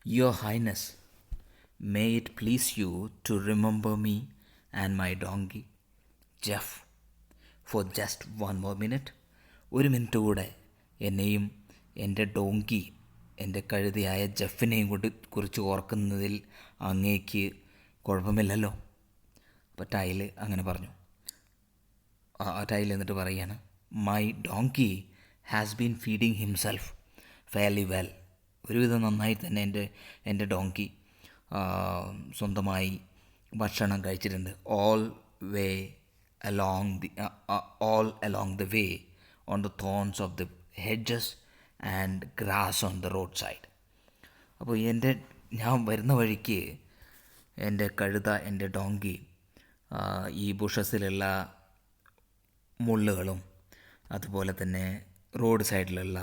Your Highness, may it please you to remember me and my donkey, Jeff, for just one more minute. ഒരു minute കൂടെ എന്നെയും എൻ്റെ donkey, എൻ്റെ കഴുതയായ ജെഫിനെയും കൂടി കുറിച്ച് ഓർക്കുന്നതിൽ അങ്ങേക്ക് കുഴപ്പമില്ലല്ലോ. അപ്പോൾ ടൈൽ അങ്ങനെ പറഞ്ഞു. ടൈൽ എന്നിട്ട് പറയുകയാണ്, my donkey has been feeding himself fairly well. ഒരുവിധം നന്നായി തന്നെ എൻ്റെ ഡോങ്കി സ്വന്തമായി ഭക്ഷണം കഴിച്ചിട്ടുണ്ട്. All along the way on the thorns of the hedges and grass on the road side. അപ്പോൾ ഞാൻ വരുന്ന വഴിക്ക് എൻ്റെ കഴുത, എൻ്റെ ഡോങ്കി ഈ ബുഷസിലുള്ള മുള്ളുകളും അതുപോലെ തന്നെ റോഡ് സൈഡിലുള്ള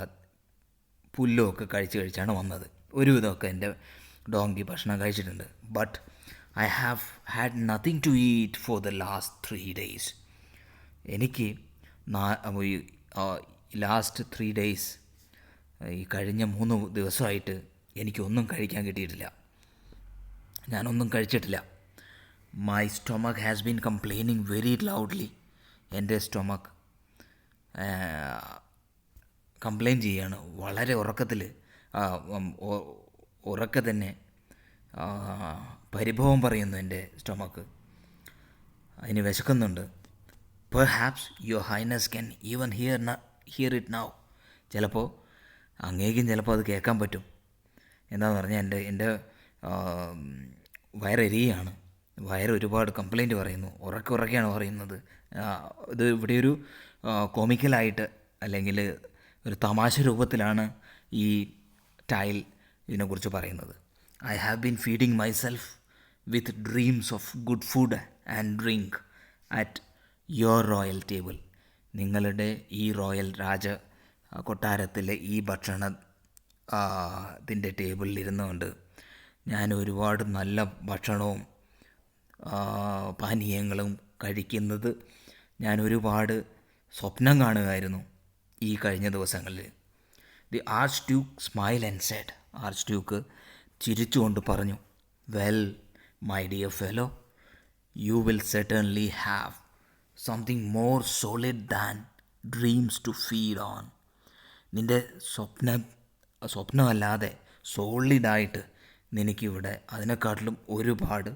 പുല്ലുമൊക്കെ കഴിച്ചാണ് വന്നത്. ഒരുവിധമൊക്കെ എൻ്റെ ഡോങ്കി ഭക്ഷണം കഴിച്ചിട്ടുണ്ട്. But I have had nothing to eat for the last 3 days. എനിക്ക് ലാസ്റ്റ് 3 days, ഈ കഴിഞ്ഞ 3 ദിവസമായിട്ട് എനിക്കൊന്നും കഴിക്കാൻ കിട്ടിയിട്ടില്ല. ഞാനൊന്നും കഴിച്ചിട്ടില്ല. My stomach has been complaining very loudly. എൻ്റെ സ്റ്റൊമക്ക് കംപ്ലയിൻറ്റ് ചെയ്യാണ് വളരെ ഉറക്കെ തന്നെ പരിഭവം പറയുന്നു എൻ്റെ സ്റ്റൊമക്ക്. അതിന് വിശക്കുന്നുണ്ട്. Perhaps your highness can even hear it now. ചിലപ്പോൾ അങ്ങേക്കും ചിലപ്പോൾ അത് കേൾക്കാൻ പറ്റും. എന്താണെന്ന് പറഞ്ഞാൽ എൻ്റെ വയറെരിയാണ്. ഒരുപാട് കംപ്ലയിൻറ്റ് പറയുന്നു. ഉറക്കെയാണ് പറയുന്നത്. ഇത് ഇവിടെ ഒരു കോമിക്കലായിട്ട് അല്ലെങ്കിൽ ഒരു തമാശ രൂപത്തിലാണ് ഈ ടൈൽ ഇതിനെക്കുറിച്ച് പറയുന്നത്. I have been feeding myself with dreams of good food and drink at your royal table. നിങ്ങളുടെ ഈ റോയൽ കൊട്ടാരത്തിലെ ഈ ഭക്ഷണത്തിൻ്റെ ടേബിളിൽ ഇരുന്നുകൊണ്ട് ഞാൻ ഒരുപാട് നല്ല ഭക്ഷണവും പാനീയങ്ങളും കഴിക്കുന്നത് ഞാൻ ഒരുപാട് സ്വപ്നം കാണുമായിരുന്നു ഈ കഴിഞ്ഞ ദിവസങ്ങളിൽ. The arch Duke smile and said. Archduke ചിരിച്ചുകൊണ്ട് പറഞ്ഞു, well my dear fellow, you will certainly have something more solid than dreams to feed on. നിൻ്റെ സ്വപ്നമല്ലാതെ സോളിഡായിട്ട് നിനക്കിവിടെ അതിനെക്കാട്ടിലും ഒരുപാട്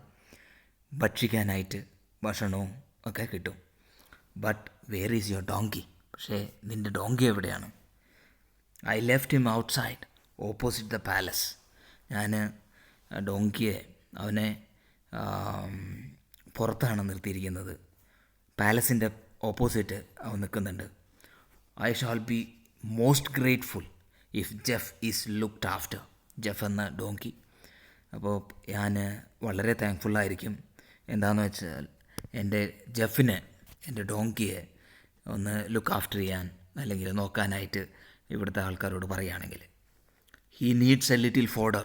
ഭക്ഷിക്കാനായിട്ട് ഭക്ഷണവും ഒക്കെ കിട്ടും. But where is your donkey? പക്ഷേ നിൻ്റെ ഡോങ്കി എവിടെയാണ്? I left him outside opposite the palace. ഞാൻ ഡോങ്കിയെ അവനെ പുറത്താണ് നിർത്തിയിരിക്കുന്നത്. പാലസിൻ്റെ ഓപ്പോസിറ്റ് അവൻ നിൽക്കുന്നുണ്ട്. I shall be most grateful if Jeff is looked after. Jeff എന്ന ഡോങ്കി. അപ്പോൾ ഞാൻ വളരെ താങ്ക്ഫുള്ളായിരിക്കും. എന്താണെന്ന് വെച്ചാൽ എൻ്റെ ജെഫിനെ, എൻ്റെ ഡോങ്കിയെ ഒന്ന് ലുക്ക് ആഫ്റ്റർ ചെയ്യാൻ അല്ലെങ്കിൽ നോക്കാനായിട്ട് ഇവിടുത്തെ ആൾക്കാരോട് പറയുകയാണെങ്കിൽ. He needs A little fodder.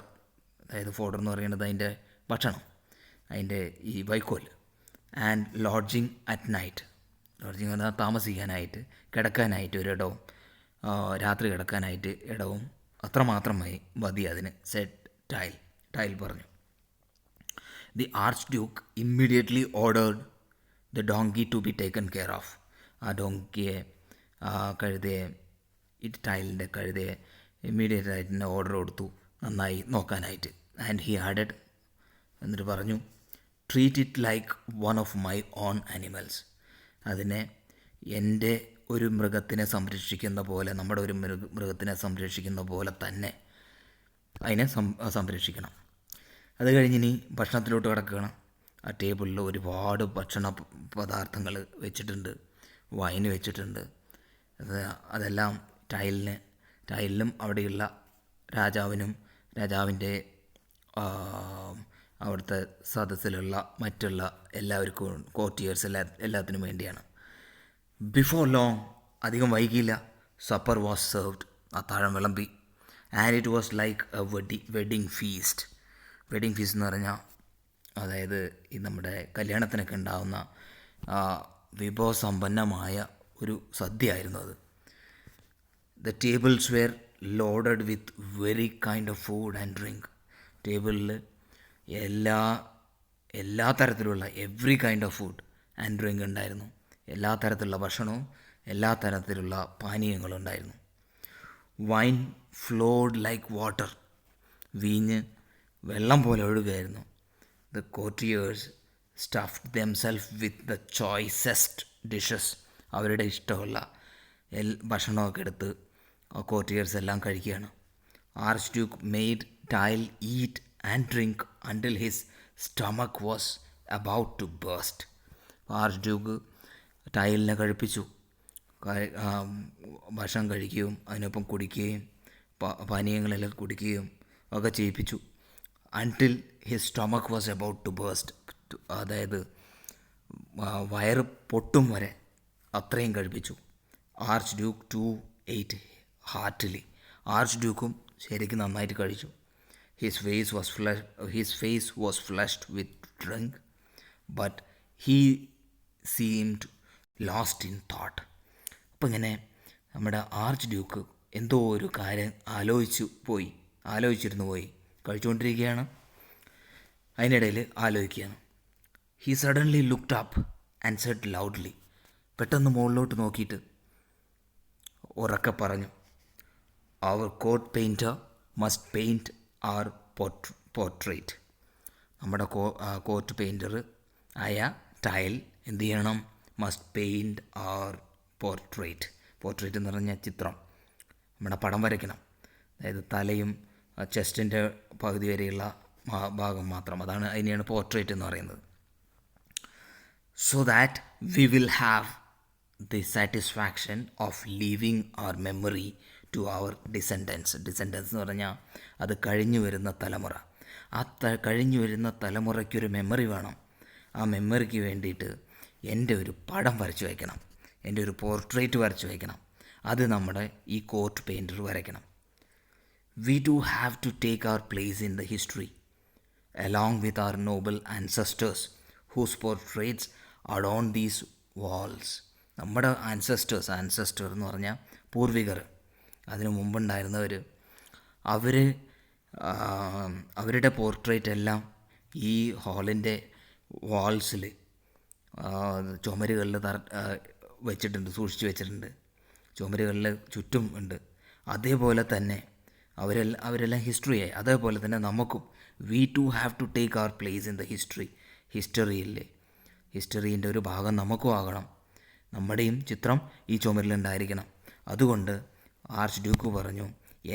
അതായത് ഫോഡർ എന്ന് പറയുന്നത് അതിൻ്റെ ഭക്ഷണം, അതിൻ്റെ ഈ വൈക്കോൽ. And lodging at night. Lodging എന്നാൽ താമസിക്കാനായിട്ട്, കിടക്കാനായിട്ട് ഒരിടവും, രാത്രി കിടക്കാനായിട്ട് ഇടവും അത്രമാത്രമായി മതി അതിന്. സെഡ് ടൈൽ പറഞ്ഞു. The arch Duke immediately ordered the donkey to be taken care of. ആ ഡോങ്കിയെ, കഴുതയെ, ഈ ടൈലിൻ്റെ കഴുതയെ ഇമ്മീഡിയറ്റ് ആയിട്ട് തന്നെ ഓർഡർ കൊടുത്തു നന്നായി നോക്കാനായിട്ട്. ആൻഡ് ഹി ആഡഡ്, എന്നിട്ട് പറഞ്ഞു, treat it like one of my own animals. അതിനെ എൻ്റെ ഒരു മൃഗത്തിനെ സംരക്ഷിക്കുന്ന പോലെ, നമ്മുടെ ഒരു മൃഗത്തിനെ സംരക്ഷിക്കുന്ന പോലെ തന്നെ അതിനെ സംരക്ഷിക്കണം. അത് കഴിഞ്ഞ് ഇനി ഭക്ഷണത്തിലോട്ട് കിടക്കണം. ആ ടേബിളിൽ ഒരുപാട് ഭക്ഷണ പദാർത്ഥങ്ങൾ വെച്ചിട്ടുണ്ട്, വൈൻ വെച്ചിട്ടുണ്ട്. അതെല്ലാം ടൈലിനും അവിടെയുള്ള രാജാവിൻ്റെ അവിടുത്തെ സദസ്സിലുള്ള മറ്റുള്ള എല്ലാവർക്കും, കോർട്ടിയേഴ്സ് എല്ലാത്തിനും വേണ്ടിയാണ്. ബിഫോർ ലോങ്, അധികം വൈകിയില്ല, സപ്പർ വാസ് സെർവ്ഡ്. അത്താഴം വിളമ്പി. And it was like A wedding feast. Wedding feast എന്ന് പറഞ്ഞാൽ അതായത് ഈ നമ്മുടെ കല്യാണത്തിനൊക്കെ ഉണ്ടാകുന്ന വിഭവസമ്പന്നമായ ഒരു സദ്യയായിരുന്നു അത്. The tables were loaded with very kind of food and drink. ടേബിളിൽ എല്ലാ എല്ലാ തരത്തിലുള്ള every kind of food and drink ഉണ്ടായിരുന്നു. എല്ലാ തരത്തിലുള്ള ഭക്ഷണവും എല്ലാ തരത്തിലുള്ള പാനീയങ്ങളും ഉണ്ടായിരുന്നു. Wine flowed like water. വീഞ്ഞ് വെള്ളം പോലെ ഒഴുകുകയായിരുന്നു. The courtiers stuffed themselves with the choicest dishes. അവരുടെ ഇഷ്ടമുള്ള ഭക്ഷണമൊക്കെ എടുത്ത് കോർട്ടിയേഴ്സ് എല്ലാം കഴിക്കുകയാണ്. Archduke made Tyl eat and drink until his stomach was about to burst. Arch Duke ടൈലിനെ കഴിപ്പിച്ചു. ഭക്ഷണം കഴിക്കുകയും അതിനൊപ്പം കുടിക്കുകയും പാനീയങ്ങളെല്ലാം കുടിക്കുകയും ഒക്കെ ചെയ്യിപ്പിച്ചു. Until his stomach was about to burst. അതായത് വയറ് പൊട്ടും വരെ അത്രയും കഴിപ്പിച്ചു. Archduke too ate heartily. ആർച്ച് ഡ്യൂക്കും ശരിക്കും നന്നായിട്ട് കഴിച്ചു. His face was flushed with drink but he seemed lost in thought. അപ്പം ഇങ്ങനെ നമ്മുടെ ആർച്ച് ഡ്യൂക്ക് എന്തോ ഒരു കാര്യം ആലോചിച്ചിരുന്നു പോയി. കഴിച്ചുകൊണ്ടിരിക്കുകയാണ്, അതിനിടയിൽ ആലോചിക്കുകയാണ്. He suddenly looked up and said loudly. പെട്ടെന്ന് മുകളിലോട്ട് നോക്കിയിട്ട് ഉറക്കെ പറഞ്ഞു, our court painter must paint our portrait. നമ്മുടെ കോട്ട് പെയിൻറ്റർ ആയ ടൈൽ എന്ത് ചെയ്യണം? Must paint our portrait. Portrait എന്ന് പറഞ്ഞാൽ ചിത്രം, നമ്മുടെ പടം വരയ്ക്കണം. അതായത് തലയും ചെസ്റ്റിൻ്റെ പകുതി വരെയുള്ള ഭാഗം മാത്രം, അതാണ് അതിനെയാണ് പോർട്രേറ്റ് എന്ന് പറയുന്നത്. So that we will have the satisfaction of leaving our memory to our descendants. Descendants എന്ന് പറഞ്ഞാൽ അത് കഴിഞ്ഞു വരുന്ന തലമുറ. ആ കഴിഞ്ഞു വരുന്ന തലമുറയ്ക്കൊരു മെമ്മറി വേണം. ആ മെമ്മറിക്ക് വേണ്ടിയിട്ട് എൻ്റെ ഒരു പടം വരച്ചു വയ്ക്കണം, എൻ്റെ ഒരു പോർട്രേറ്റ് വരച്ചു വയ്ക്കണം. അത് നമ്മുടെ ഈ കോർട്ട് പെയിൻറ്റർ വരയ്ക്കണം. We too have to take our place in the history, along with our noble ancestors whose portraits adorn these walls. നമ്മുടെ ആൻസസ്റ്റർ എന്ന് പറഞ്ഞാൽ പൂർവികർ, അതിനു മുമ്പുണ്ടായിരുന്നവർ, അവരുടെ പോർട്രേറ്റ് എല്ലാം ഈ ഹാളിൻ്റെ വാൾസിൽ, ചുമരുകളിൽ വെച്ചിട്ടുണ്ട്, സൂക്ഷിച്ച് വെച്ചിട്ടുണ്ട്. ചുമരുകളിൽ ചുറ്റും ഉണ്ട്. അതേപോലെ തന്നെ അവരെല്ലാം ഹിസ്റ്ററിയായി. അതേപോലെ തന്നെ നമുക്കും we too have to take our place in the ഹിസ്റ്ററീൻ്റെ ഒരു ഭാഗം നമുക്കും ആകണം. നമ്മുടെയും ചിത്രം ഈ ചുമരിലുണ്ടായിരിക്കണം. അതുകൊണ്ട് ആർച്ച് ഡ്യൂക്ക് പറഞ്ഞു,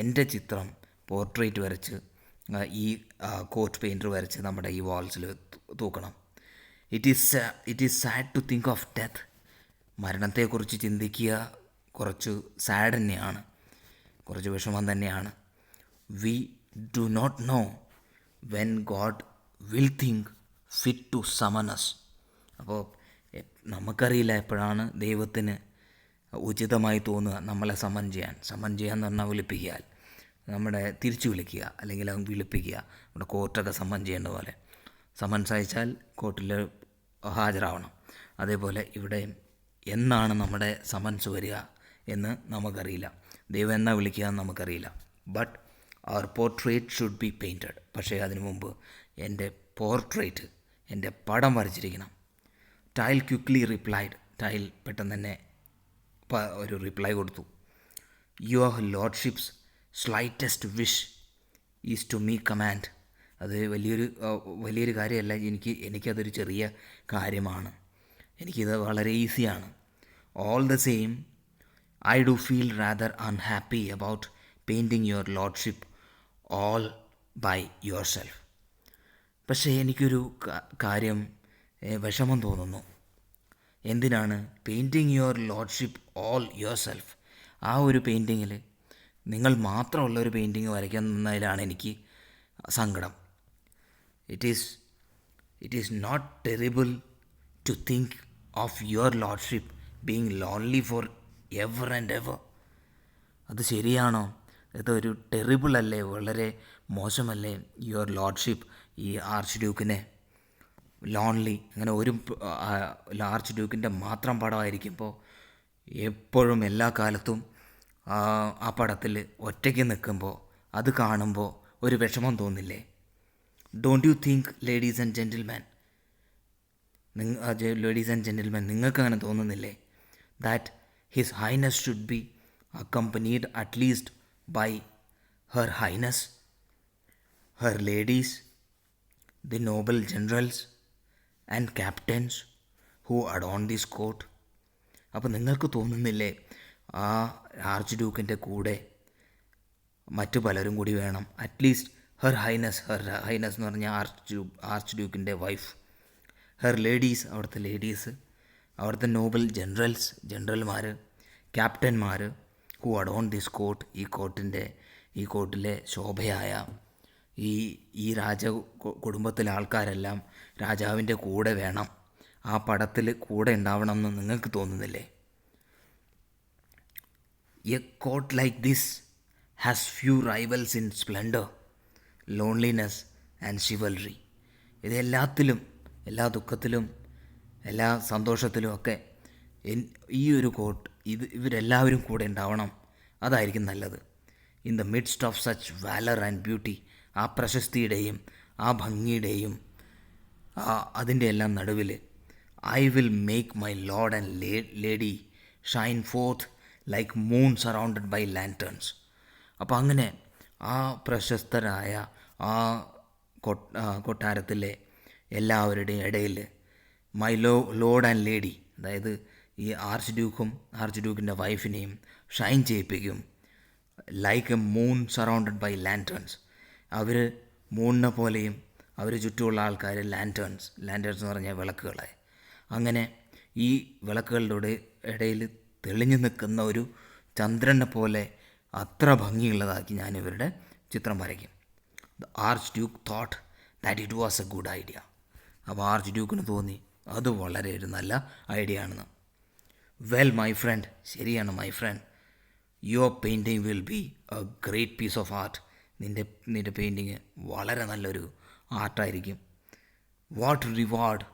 എൻ്റെ ചിത്രം പോർട്രേറ്റ് വരച്ച് ഈ കോർട്ട് പെയിൻറ്റർ വരച്ച് നമ്മുടെ ഈ വാൾസിൽ തൂക്കണം. It is sad to think of death. മരണത്തെക്കുറിച്ച് ചിന്തിക്കുക കുറച്ച് സാഡ് തന്നെയാണ്, കുറച്ച് വിഷമം തന്നെയാണ്. We do not know when God will think fit to summon us. അപ്പോൾ നമുക്കറിയില്ല എപ്പോഴാണ് ദൈവത്തിന് ഉചിതമായി തോന്നുക നമ്മളെ സമൻ ചെയ്യാൻ എന്ന് പറഞ്ഞാൽ വിളിപ്പിക്കുക, നമ്മുടെ തിരിച്ചു വിളിക്കുക, അല്ലെങ്കിൽ വിളിപ്പിക്കുക. നമ്മുടെ കോർട്ടൊക്കെ സമൻ ചെയ്യേണ്ട പോലെ സമൻസ് അയച്ചാൽ കോർട്ടിൽ ഹാജരാവണം. അതേപോലെ ഇവിടെ എന്നാണ് നമ്മുടെ സമൻസ് വരിക എന്ന് നമുക്കറിയില്ല, ദൈവം എന്നാ വിളിക്കുക എന്ന് നമുക്കറിയില്ല. But our portrait should be painted. പക്ഷേ അതിനു മുമ്പ് എൻ്റെ പോർട്രേറ്റ്, എൻ്റെ പടം വരച്ചിരിക്കണം. Tyl quickly replied. ടൈൽ പെട്ടെന്ന് തന്നെ ഒരു റിപ്ലൈ കൊടുത്തു. Your lordship's slightest wish is to me command. അത് വലിയൊരു കാര്യമല്ല, എനിക്കതൊരു ചെറിയ കാര്യമാണ്, എനിക്കിത് വളരെ ഈസിയാണ്. All the same I do feel rather unhappy about painting your lordship all by yourself. പക്ഷേ എനിക്കൊരു കാര്യം വിഷമം തോന്നുന്നു. എന്തിനാണ്? Painting your lordship all your self. ആ ഒരു പെയിൻറ്റിങ്ങിൽ നിങ്ങൾ മാത്രമുള്ള ഒരു പെയിൻറ്റിങ് വരയ്ക്കാൻ നിന്നതിലാണ് എനിക്ക് സങ്കടം. It is not terrible to think of your lordship being lonely for ever and ever. അത് ശരിയാണോ? ഇതൊരു ടെറിബിൾ അല്ലേ, വളരെ മോശമല്ലേ യുവർ ലോർഡ്ഷിപ്പ് ഈ ആർച്ച് ഡ്യൂക്കിനെ ലോൺലി, അങ്ങനെ ഒരു ആർച്ച് ഡ്യൂക്കിൻ്റെ മാത്രം പടമായിരിക്കുമ്പോൾ എപ്പോഴും എല്ലാ കാലത്തും ആ പടത്തിൽ ഒറ്റയ്ക്ക് നിൽക്കുമ്പോൾ അത് കാണുമ്പോൾ ഒരു വിഷമം തോന്നില്ലേ? Don't you think ladies and gentlemen, ladies and gentlemen, നിങ്ങൾക്ക് അങ്ങനെ തോന്നുന്നില്ലേ that his highness should be accompanied at least by her highness, her ladies, the noble generals and captains who adorn this court? അപ്പോൾ നിങ്ങൾക്ക് തോന്നുന്നില്ലേ ആ ആർച്ച് ഡ്യൂക്കിൻ്റെ കൂടെ മറ്റു പലരും കൂടി വേണം, അറ്റ്ലീസ്റ്റ് ഹെർ ഹൈനസ് എന്ന് പറഞ്ഞാൽ ആർച്ച് ഡ്യൂക്കിൻ്റെ വൈഫ്, ഹെർ ലേഡീസ്, അവിടുത്തെ ലേഡീസ്, അവിടുത്തെ നോബൽ ജനറൽമാർ, ക്യാപ്റ്റന്മാർ, ഹു അഡോൺ ദിസ് കോട്ട്, ഈ കോട്ടിലെ ശോഭയായ ഈ കുടുംബത്തിലെ ആൾക്കാരെല്ലാം രാജാവിൻ്റെ കൂടെ വേണം, ആ പടത്തിൽ കൂടെ ഉണ്ടാവണം എന്ന് നിങ്ങൾക്ക് തോന്നുന്നില്ലേ? A court like this has few rivals in splendour, loneliness and chivalry. ഇതെല്ലാത്തിലും, എല്ലാ ദുഃഖത്തിലും എല്ലാ സന്തോഷത്തിലും ഒക്കെ ഈ ഒരു കോട്ട്, ഇവരെല്ലാവരും കൂടെ ഉണ്ടാവണം, അതായിരിക്കും നല്ലത്. In the midst of such valour and beauty, ആ പ്രശസ്തിയുടെയും ആ ഭംഗിയുടെയും അതിൻ്റെ എല്ലാം നടുവിൽ I will make my lord and lady shine forth like moon surrounded by lanterns. അപ്പോൾ അങ്ങനെ ആ പ്രശസ്തരായ ആ കൊട്ടാരത്തിലെ എല്ലാവരുടെയും ഇടയിൽ മൈ ലോർഡ് ആൻഡ് ലേഡി, അതായത് ഈ ആർച്ച് ഡ്യൂക്കിൻ്റെ വൈഫിനെയും ഷൈൻ ചെയ്യിപ്പിക്കും like a moon surrounded by lanterns. അവർ മൂണിനെ പോലെയും അവർ ചുറ്റുമുള്ള ആൾക്കാർ ലാൻറ്റേൺസ് എന്ന് പറഞ്ഞാൽ വിളക്കുകളെ, അങ്ങനെ ഈ വിളക്കുകളുടെ ഇടയിൽ തെളിഞ്ഞു നിൽക്കുന്ന ഒരു ചന്ദ്രനെ പോലെ അത്ര ഭംഗിയുള്ളതാക്കി ഞാൻ ഇവരുടെ ചിത്രം വരയ്ക്കും. The arch duke thought that it was a good idea. അപ്പോൾ ആർച്ച് ഡ്യൂക്കിന് തോന്നി അത് വളരെ ഒരു നല്ല ഐഡിയ ആണെന്ന്. വെൽ മൈ ഫ്രണ്ട്, ശരിയാണ് my friend, your painting will be a great piece of art. നിൻ്റെ പെയിൻറ്റിങ് വളരെ നല്ലൊരു ആർട്ടായിരിക്കും. What reward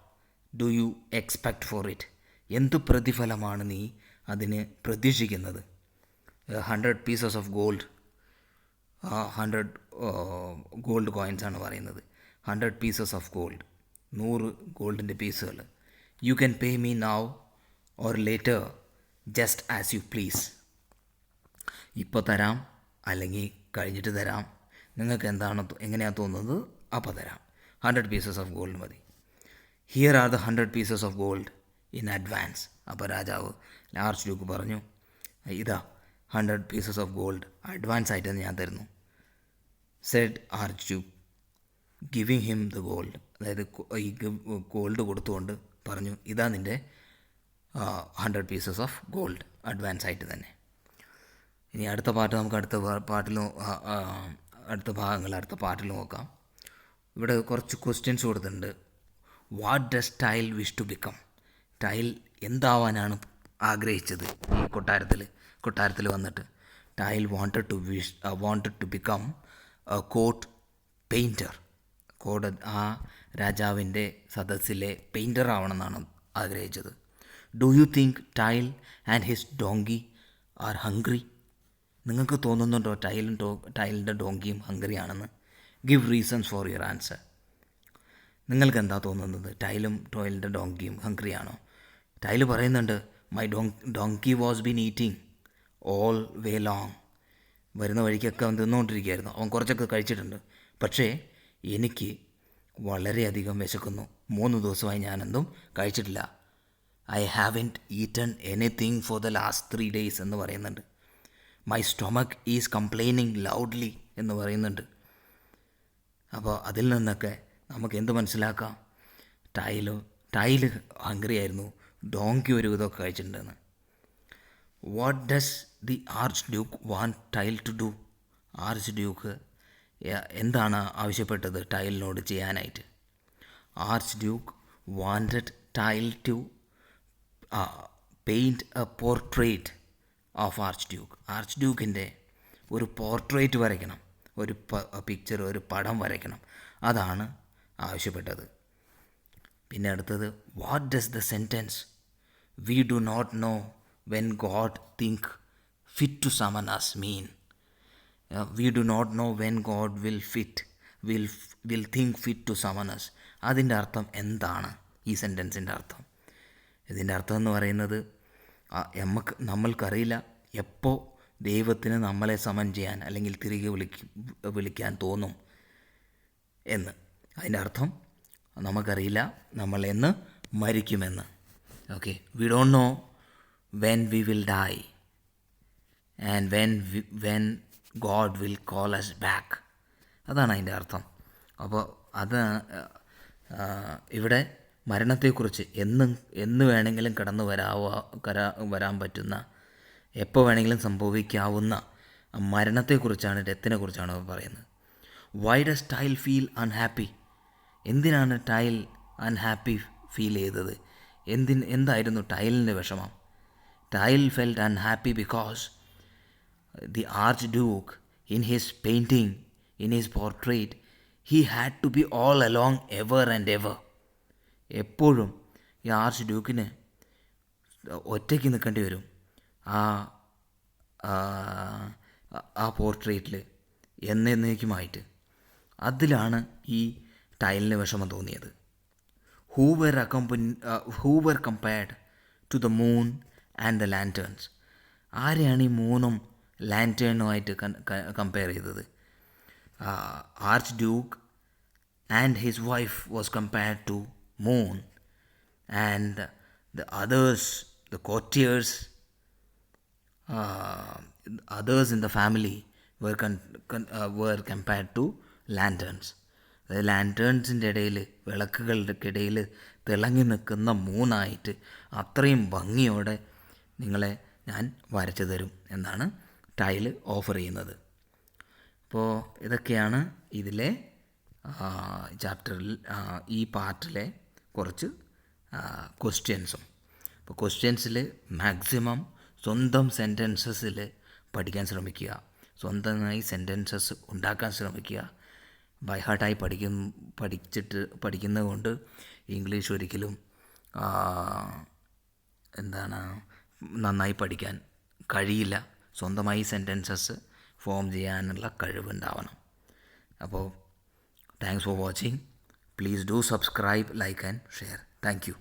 do you expect for it? എന്ത് പ്രതിഫലമാണ് നീ അതിന് പ്രതീക്ഷിക്കുന്നത്? 100 pieces of gold, 100 gold coins ആണ് പറയുന്നത്. 100 pieces ഓഫ് ഗോൾഡ്, 100 ഗോൾഡിൻ്റെ പീസുകൾ. You can pay me now or later just as you please. ഇപ്പോൾ തരാം അല്ലെങ്കിൽ കഴിഞ്ഞിട്ട് തരാം, നിങ്ങൾക്ക് എങ്ങനെയാണ് തോന്നുന്നത് അപ്പോൾ തരാം. 100 pieces ഓഫ് ഗോൾഡ് മതി. Here are the 100 pieces of gold in advance. അപ്പോൾ രാജാവ് ആർച്ച് ഡ്യൂക്ക് പറഞ്ഞു, ഇതാ 100 pieces ഓഫ് ഗോൾഡ് അഡ്വാൻസ് ആയിട്ട് ഞാൻ തരുന്നു. Said archduke giving him the gold, അതായത് ഈ ഗോൾഡ് കൊടുത്തുകൊണ്ട് പറഞ്ഞു, ഇതാ നിൻ്റെ 100 pieces ഓഫ് ഗോൾഡ് അഡ്വാൻസ് ആയിട്ട് തന്നെ. ഇനി അടുത്ത പാട്ട് നമുക്ക് അടുത്ത പാട്ടിൽ നോക്കാം. ഇവിടെ കുറച്ച് ക്വസ്റ്റ്യൻസ് കൊടുത്തിട്ടുണ്ട്. What does Tyl wish to become? Tyl എന്താവാനാണ് ആഗ്രഹിച്ചത് ഈ കൊട്ടാരത്തിൽ വന്നിട്ട്? Tyl wanted to become a court painter. ആ രാജാവിൻ്റെ സദസ്സിലെ പെയിൻറ്റർ ആവണമെന്നാണ് ആഗ്രഹിച്ചത്. Do you think Tyl and his donkey are hungry? നിങ്ങൾക്ക് തോന്നുന്നുണ്ടോ ടൈലിൻ്റെ ഡോങ്കിയും ഹംഗ്രി ആണെന്ന്? Give reasons for your answer. നിങ്ങൾക്ക് എന്താ തോന്നുന്നത്? ടൈലിൻ്റെ ഡോങ്കിയും ഹംഗ്രി ആണോ? ടൈൽ പറയുന്നുണ്ട്, my donkey was been eating all way long. വരുന്ന വഴിക്കൊക്കെ അവൻ തിന്നുകൊണ്ടിരിക്കുകയായിരുന്നു, അവൻ കുറച്ചൊക്കെ കഴിച്ചിട്ടുണ്ട്, പക്ഷേ എനിക്ക് വളരെയധികം വിശക്കുന്നു, 3 ദിവസമായി ഞാനെന്തും കഴിച്ചിട്ടില്ല. I haven't eaten anything four the last 3 days എന്ന് പറയുന്നുണ്ട്. My stomach is complaining loudly എന്ന് പറയുന്നുണ്ട്. അപ്പോൾ അതിൽ നിന്നൊക്കെ നമുക്ക് എന്ത് മനസ്സിലാക്കാം? ടൈല് ഹംഗ്രി ആയിരുന്നു, ഡോങ്കി ഒരു വിധമൊക്കെ കഴിച്ചിട്ടുണ്ടെന്ന്. What does the arch duke want Tyl to do? Arch duke എന്താണ് ആവശ്യപ്പെട്ടത് ടൈലിനോട് ചെയ്യാനായിട്ട്? Arch duke wanted Tyl to paint a portrait of arch duke. Arch ഡ്യൂക്കിൻ്റെ ഒരു പോർട്രേറ്റ് വരയ്ക്കണം, ഒരു പിക്ചർ, ഒരു പടം വരയ്ക്കണം, അതാണ് ആവശ്യപ്പെട്ടത്. പിന്നെ അടുത്തത്, what does the sentence we do not know when God think fit to summon us mean? We do not know when God will fit will think fit to summon us. അതിൻ്റെ അർത്ഥം എന്താണ്? ഈ സെൻറ്റൻസിൻ്റെ അർത്ഥം, ഇതിൻ്റെ അർത്ഥം എന്ന് പറയുന്നത് നമ്മൾക്കറിയില്ല എപ്പോൾ ദൈവത്തിന് നമ്മളെ സമൻ ചെയ്യാൻ അല്ലെങ്കിൽ തിരികെ വിളിക്കാൻ തോന്നും എന്ന്. അതിൻ്റെ അർത്ഥം നമുക്കറിയില്ല നമ്മൾ എന്ന് മരിക്കുമെന്ന്. Okay, we don't know when we will die and when God will call us back. അതാണ് അതിൻ്റെ അർത്ഥം. അപ്പോൾ അത് ഇവിടെ മരണത്തെക്കുറിച്ച് എന്ന് വേണമെങ്കിലും വരാൻ പറ്റുന്ന, എപ്പോൾ വേണമെങ്കിലും സംഭവിക്കാവുന്ന മരണത്തെക്കുറിച്ചാണ്, ഡെത്തിനെ കുറിച്ചാണ് പറയുന്നത്. Why does Tyl feel unhappy? എന്തിനാണ് ടൈൽ അൺഹാപ്പി ഫീൽ ചെയ്തത്? എന്തായിരുന്നു ടൈലിൻ്റെ വിഷമം? Tyl felt unhappy because the Archduke, in his painting, in his portrait, he had to be all along ever and ever. എപ്പോഴും ഈ ആർച്ച് ഡ്യൂക്കിന് ഒറ്റയ്ക്ക് നിൽക്കേണ്ടി വരും ആ പോർട്രേറ്റിൽ എന്നേക്കുമായിട്ട്. അതിലാണ് ഈ ടൈലിന് വിഷമം തോന്നിയത്. Who were compared to the moon and the lanterns. ആരെയാണ് ഈ മൂന്നും ലാൻറ്റേണുമായിട്ട് കമ്പയർ ചെയ്തത്? Archduke and his wife was compared to moon, and the courtiers, others in the family were compared to lanterns. അതായത് ലാൻറ്റേൺസിൻ്റെ ഇടയിൽ, വിളക്കുകളുടെ ഇടയിൽ തിളങ്ങി നിൽക്കുന്ന മൂന്നായിട്ട് അത്രയും ഭംഗിയോടെ നിങ്ങളെ ഞാൻ വരച്ചു തരും എന്നാണ് ടൈൽ ഓഫർ ചെയ്യുന്നത്. അപ്പോൾ ഇതൊക്കെയാണ് ഇതിലെ ചാപ്റ്ററിൽ, ഈ പാർട്ടിലെ കുറച്ച് ക്വസ്റ്റ്യൻസും. അപ്പോൾ ക്വസ്റ്റ്യൻസിൽ മാക്സിമം സ്വന്തം സെൻറ്റൻസസിൽ പഠിക്കാൻ ശ്രമിക്കുക, സ്വന്തമായി സെൻറ്റൻസസ് ഉണ്ടാക്കാൻ ശ്രമിക്കുക. ബൈ ഹാർട്ടായി പഠിക്കുന്നത് കൊണ്ട് ഇംഗ്ലീഷ് ഒരിക്കലും നന്നായി പഠിക്കാൻ കഴിയില്ല. സ്വന്തമായി സെൻറ്റൻസസ് ഫോം ചെയ്യാനുള്ള കഴിവുണ്ടാവണം. അപ്പോൾ thanks for watching. Please do subscribe, like and share. Thank you.